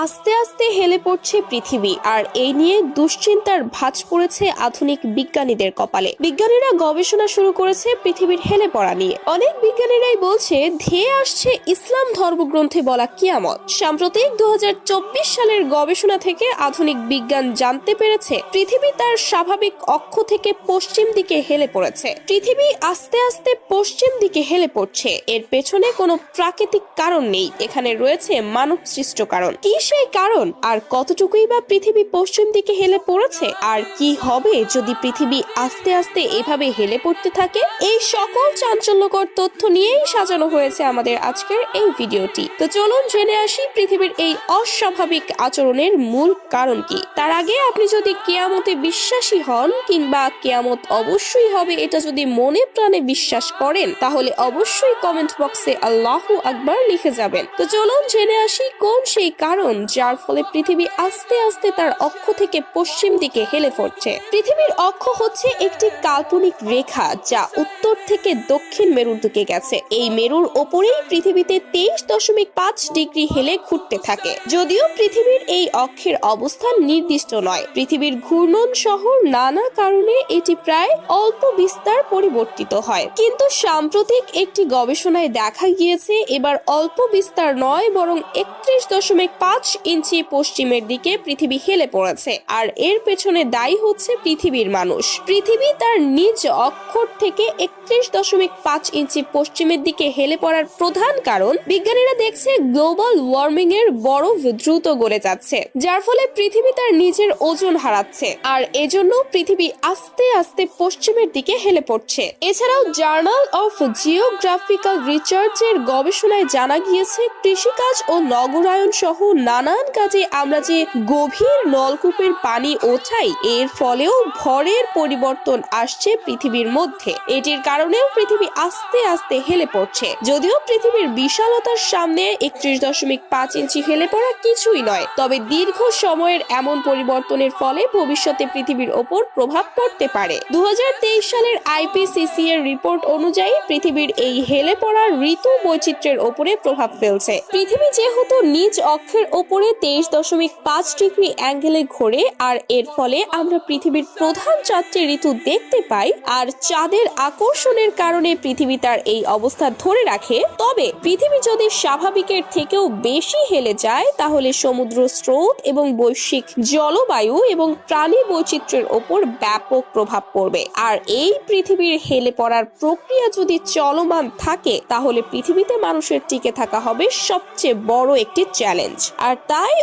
আস্তে আস্তে হেলে পড়ছে পৃথিবী, আর এই নিয়ে দুশ্চিন্তার ভাঁজ পড়েছে আধুনিক বিজ্ঞানীদের কপালে। বিজ্ঞানীরা গবেষণা শুরু করেছে পৃথিবীর হেলে পড়া নিয়ে। অনেক বিজ্ঞানীরাই বলছে ধেয়ে আসছে ইসলাম ধর্মগ্রন্থে বলা কিয়ামত। সাম্প্রতিক 2024 সালের গবেষণা থেকে আধুনিক বিজ্ঞান জানতে পেরেছে পৃথিবী তার স্বাভাবিক অক্ষ থেকে পশ্চিম দিকে হেলে পড়েছে। পৃথিবী আস্তে আস্তে পশ্চিম দিকে হেলে পড়ছে, এর পেছনে কোনো প্রাকৃতিক কারণ নেই, এখানে রয়েছে মানব সৃষ্ট কারণ। কি সেই কারণ, আর কতটুকুই বা পৃথিবী পশ্চিম দিকে হেলে পড়েছে, আর কি হবে যদি পৃথিবী আস্তে আস্তে এভাবে হেলে পড়তে থাকে? এই সকল চাঞ্চল্যকর তথ্য নিয়েই সাজানো হয়েছে আমাদের আজকের এই ভিডিওটি। তো চলুন জেনে আসি পৃথিবীর এই অস্বাভাবিক আচরণের মূল কারণ কি। তার আগে আপনি যদি কিয়ামতে বিশ্বাসী হন, কিংবা কিয়ামত অবশ্যই হবে এটা যদি মনে প্রাণে বিশ্বাস করেন, তাহলে অবশ্যই কমেন্ট বক্সে আল্লাহু আকবার লিখে যাবেন। তো চলুন জেনে আসি কোন সেই কারণ যার ফলে পৃথিবী আস্তে আস্তে তার অক্ষ থেকে পশ্চিম দিকে হেলে পড়ছে। পৃথিবীর অক্ষ হচ্ছে একটি কাল্পনিক রেখা যা উত্তর থেকে দক্ষিণ মেরুর দিকে গেছে। এই মেরুর ওপরেই পৃথিবীতে 23.5 ডিগ্রি হেলে ঘুরতে থাকে। যদিও পৃথিবীর এই অক্ষের অবস্থান নির্দিষ্ট নয়, পৃথিবীর ঘূর্ণন সহ নানা কারণে এটি প্রায় অল্প বিস্তার পরিবর্তিত হয়। কিন্তু সাম্প্রতিক একটি গবেষণায় দেখা গিয়েছে এবার অল্প বিস্তার নয়, বরং 31.5 ইঞ্চি পশ্চিমের দিকে পৃথিবী হেলে পড়েছে। আর এর পেছনে দায়ী হচ্ছে পৃথিবীর মানুষ। পৃথিবী তার নিজ অক্ষর থেকে 31.5 ইঞ্চি পশ্চিমের দিকে হেলে পড়ার প্রধান কারণ বিজ্ঞানীরা দেখছে গ্লোবাল ওয়ার্মিং এর বরফ দ্রুত গলে যাচ্ছে, যার ফলে পৃথিবী তার নিজের ওজন হারাচ্ছে, আর এজন্য পৃথিবী আস্তে আস্তে পশ্চিমের দিকে হেলে পড়ছে। এছাড়াও জার্নাল অফ জিওগ্রাফিক্যাল রিসার্চ এর গবেষণায় জানা গিয়েছে কৃষিকাজ ও নগরায়ন সহ নানান কাজে আমরা যে গভীর নলকূপের পানি ওঠাই, এর ফলেও ভরের পরিবর্তন আসছে পৃথিবীর মধ্যে। এটির কারণেও পৃথিবী আস্তে আস্তে হেলে পড়ছে। যদিও পৃথিবীর বিশালতার সামনে 31.5 ইঞ্চি হেলে পড়া কিছুই নয়, তবে দীর্ঘ সময়ের এমন পরিবর্তনের ফলে ভবিষ্যতে পৃথিবীর ওপর প্রভাব পড়তে পারে। 2023 সালের আইপিসিসি এর রিপোর্ট অনুযায়ী পৃথিবীর এই হেলে পড়া ঋতু বৈচিত্র্যের ওপরে প্রভাব ফেলছে। পৃথিবী যেহেতু নিজ অক্ষের ওপরে 23.5 ডিগ্রি অ্যাঙ্গেলে ঘোরে, আর এর ফলে আমরা পৃথিবীর প্রধান 4টি ঋতু দেখতে পাই, আর চাঁদের আকর্ষণের কারণে পৃথিবী তার এই অবস্থা ধরে রাখে। তবে পৃথিবী যদি স্বাভাবিকের থেকেও বেশি হেলে যায়, তাহলে সমুদ্র স্রোত এবং বৈশ্বিক জলবায়ু এবং প্রাণী বৈচিত্র্যের ওপর ব্যাপক প্রভাব পড়বে। আর এই পৃথিবীর হেলে পড়ার প্রক্রিয়া যদি চলমান থাকে, তাহলে পৃথিবীতে মানুষের টিকে থাকা হবে সবচেয়ে বড় একটি চ্যালেঞ্জ। আর তাই